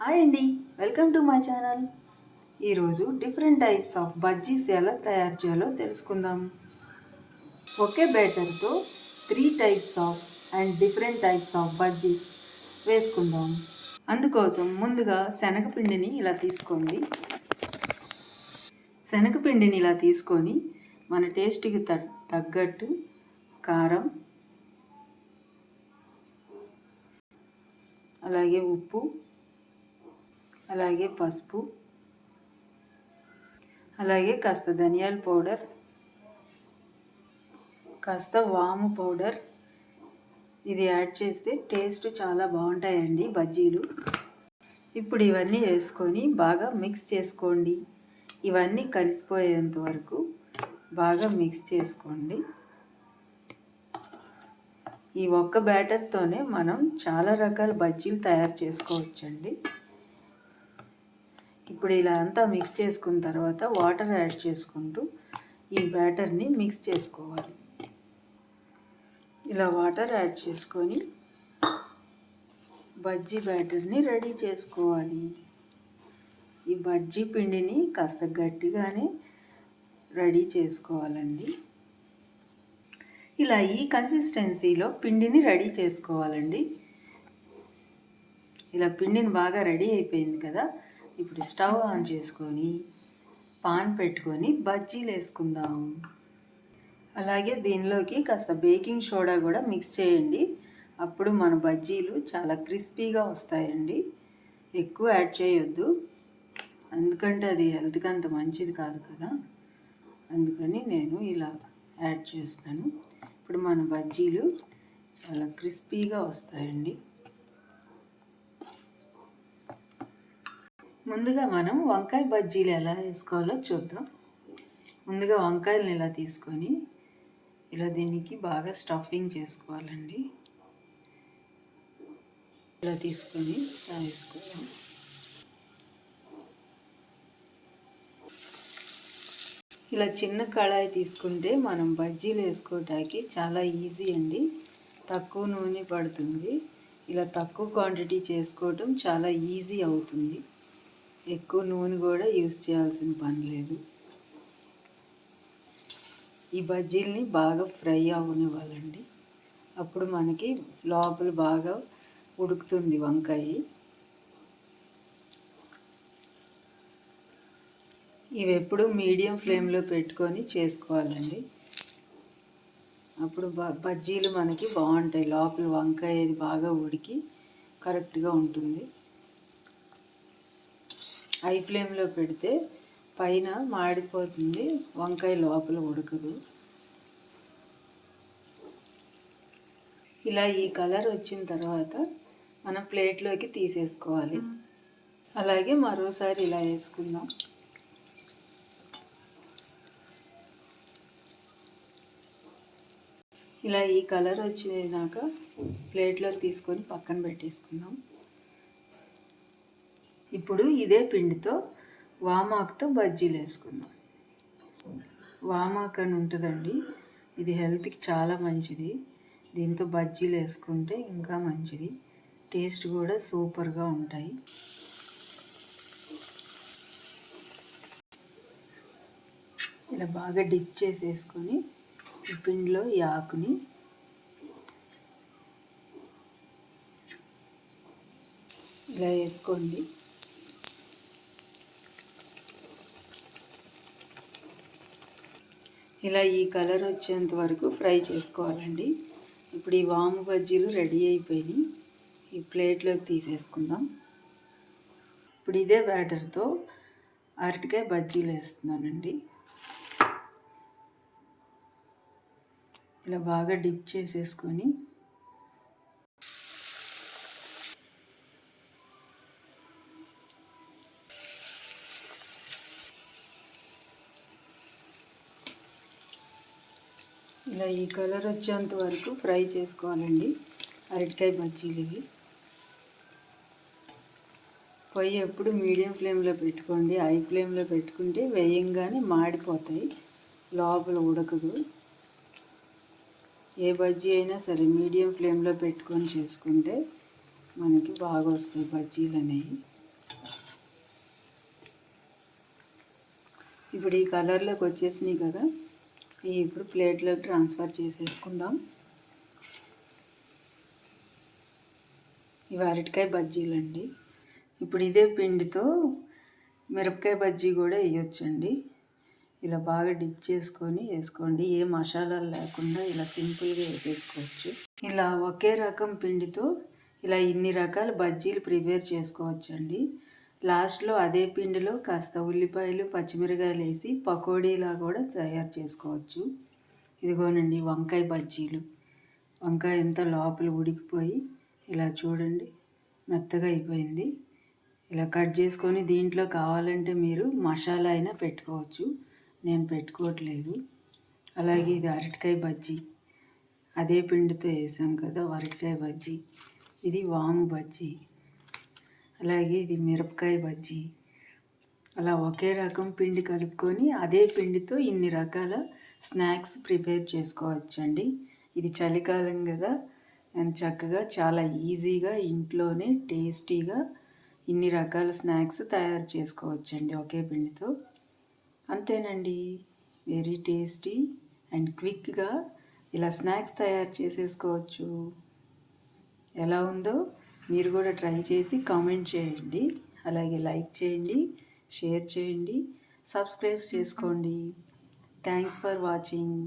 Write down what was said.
Hi అండి, welcome to my channel. ఈరోజు different types of bajjis ఎలా తయారు చేయాలో తెలుసుకుందాం. ఒకే బ్యాటర్తో 3 types of and different types of bajjis వేసుకుందాం. అందుకోసం ముందుగా శనగపిండిని ఇలా తీసుకోండి. శనగపిండిని ఇలా తీసుకొని మన టేస్ట్కి తగ్గట్టు కారం, అలాగే ఉప్పు, అలాగే పసుపు, అలాగే కాస్త ధనియాల పౌడర్, కాస్త వాము పౌడర్ ఇది యాడ్ చేస్తే టేస్ట్ చాలా బాగుంటాయండి బజ్జీలు. ఇప్పుడు ఇవన్నీ వేసుకొని బాగా మిక్స్ చేసుకోండి. ఇవన్నీ కలిసిపోయేంత వరకు బాగా మిక్స్ చేసుకోండి. ఈ ఒక్క బ్యాటర్తోనే మనం చాలా రకాల బజ్జీలు తయారు చేసుకోవచ్చండి. ఇప్పుడు ఇలా అంతా మిక్స్ చేసుకున్న తర్వాత వాటర్ యాడ్ చేసుకుంటూ ఈ బ్యాటర్ని మిక్స్ చేసుకోవాలి. ఇలా వాటర్ యాడ్ చేసుకొని బజ్జీ బ్యాటర్ని రెడీ చేసుకోవాలి. ఈ బజ్జీ పిండిని కాస్త గట్టిగానే రెడీ చేసుకోవాలండి. ఇలా ఈ కన్సిస్టెన్సీలో పిండిని రెడీ చేసుకోవాలండి. ఇలా పిండిని బాగా రెడీ అయిపోయింది కదా. ఇప్పుడు స్టవ్ ఆన్ చేసుకొని పాన్ పెట్టుకొని బజ్జీలు వేసుకుందాం. అలాగే దీనిలోకి కాస్త బేకింగ్ సోడా కూడా మిక్స్ చేయండి. అప్పుడు మన బజ్జీలు చాలా క్రిస్పీగా వస్తాయండి. ఎక్కువ యాడ్ చేయొద్దు, ఎందుకంటే అది హెల్త్కి అంత మంచిది కాదు కదా. అందుకని నేను ఇలా యాడ్ చేస్తాను. ఇప్పుడు మన బజ్జీలు చాలా క్రిస్పీగా వస్తాయండి. ముందుగా మనం వంకాయ బజ్జీలు ఎలా వేసుకోవాలో చూద్దాం. ముందుగా వంకాయలను ఇలా తీసుకొని ఇలా దీనికి బాగా స్టఫింగ్ చేసుకోవాలండి. ఇలా తీసుకొని ఇలా వేసుకోవాలి. ఇలా చిన్న కళాయి తీసుకుంటే మనం బజ్జీలు వేసుకోవటానికి చాలా ఈజీ అండి. తక్కువ నూనె పడుతుంది. ఇలా తక్కువ క్వాంటిటీ చేసుకోవటం చాలా ఈజీ అవుతుంది. ఎక్కువ నూనె కూడా యూజ్ చేయాల్సిన పని లేదు. ఈ బజ్జీలని బాగా ఫ్రై అవ్వనివ్వాలండి. అప్పుడు మనకి లోపల బాగా ఉడుకుతుంది వంకాయ. ఇవి ఎప్పుడు మీడియం ఫ్లేమ్లో పెట్టుకొని చేసుకోవాలండి. అప్పుడు బజ్జీలు మనకి బాగుంటాయి. లోపల వంకాయ బాగా ఉడికి కరెక్ట్గా ఉంటుంది. హై ఫ్లేమ్లో పెడితే పైన మాడిపోతుంది, వంకాయ లోపల ఉడకదు. ఇలా ఈ కలర్ వచ్చిన తర్వాత మనం ప్లేట్లోకి తీసేసుకోవాలి. అలాగే మరోసారి ఇలా వేసుకుందాం. ఇలా ఈ కలర్ వచ్చినాక ప్లేట్లోకి తీసుకొని పక్కన పెట్టేసుకుందాం. ఇప్పుడు ఇదే పిండితో వామాకుతో బజ్జీలు వేసుకుందాం. వామాకు అని ఉంటుందండి, ఇది హెల్త్కి చాలా మంచిది. దీంతో బజ్జీలు వేసుకుంటే ఇంకా మంచిది, టేస్ట్ కూడా సూపర్గా ఉంటాయి. ఇలా బాగా డిప్ చేసేసుకొని ఈ పిండిలో ఈ ఆకుని ఇలా వేసుకోండి. ఇలా ఈ కలర్ వచ్చేంత వరకు ఫ్రై చేసుకోవాలండి. ఇప్పుడు ఈ వాము బజ్జీలు రెడీ అయిపోయినాయి. ఈ ప్లేట్లోకి తీసేసుకుందాం. ఇప్పుడు ఇదే బ్యాటర్తో అరటికాయ బజ్జీలు వేస్తున్నానండి. ఇలా బాగా డిప్ చేసేసుకొని ఇలా ఈ కలర్ వచ్చేంత వరకు ఫ్రై చేసుకోవాలండి అరటికాయ బజ్జీలు ఇవి. పొయ్యి ఎప్పుడు మీడియం ఫ్లేమ్లో పెట్టుకోండి. హై ఫ్లేమ్లో పెట్టుకుంటే వేయంగానే మాడిపోతాయి, లోపల ఉడకదు. ఏ బజ్జీ అయినా సరే మీడియం ఫ్లేమ్లో పెట్టుకొని చేసుకుంటే మనకి బాగా వస్తాయి బజ్జీలు అనేవి. ఇప్పుడు ఈ కలర్లోకి వచ్చేసినాయి కదా, ఇప్పుడు ప్లేట్లోకి ట్రాన్స్ఫర్ చేసేసుకుందాం. ఇవి అరటికాయ బజ్జీలండి. ఇప్పుడు ఇదే పిండితో మిరపకాయ బజ్జీ కూడా వేయొచ్చండి. ఇలా బాగా డిప్ చేసుకొని వేసుకోండి. ఏ మసాలాలు లేకుండా ఇలా సింపుల్గా వేసేసుకోవచ్చు. ఇలా ఒకే రకం పిండితో ఇలా ఇన్ని రకాల బజ్జీలు ప్రిపేర్ చేసుకోవచ్చండి. లాస్ట్లో అదే పిండిలో కాస్త ఉల్లిపాయలు పచ్చిమిరకాయలు వేసి పకోడీలా కూడా తయారు చేసుకోవచ్చు. ఇదిగోనండి వంకాయ బజ్జీలు. వంకాయ ఎంత లోపల ఉడికిపోయి ఇలా చూడండి మెత్తగా అయిపోయింది. ఇలా కట్ చేసుకొని దీంట్లో కావాలంటే మీరు మసాలా అయినా పెట్టుకోవచ్చు, నేను పెట్టుకోవట్లేదు. అలాగే ఇది అరటికాయ బజ్జీ, అదే పిండితో వేసాం కదా అరటికాయ బజ్జీ. ఇది వాము బజ్జీ, అలాగే ఇది మిరపకాయ బజ్జీ. అలా ఒకే రకం పిండి కలుపుకొని అదే పిండితో ఇన్ని రకాల స్నాక్స్ ప్రిపేర్ చేసుకోవచ్చండి. ఇది చలికాలం కదా, అండ్ చక్కగా చాలా ఈజీగా ఇంట్లోనే టేస్టీగా ఇన్ని రకాల స్నాక్స్ తయారు చేసుకోవచ్చండి ఒకే పిండితో. అంతేనండి, వెరీ టేస్టీ అండ్ క్విక్గా ఇలా స్నాక్స్ తయారు చేసేసుకోవచ్చు. ఎలా ఉందో మీరు కూడా ట్రై చేసి కామెంట్ చేయండి. అలాగే లైక్ చేయండి, షేర్ చేయండి, సబ్స్క్రైబ్ చేసుకోండి. Thanks for watching.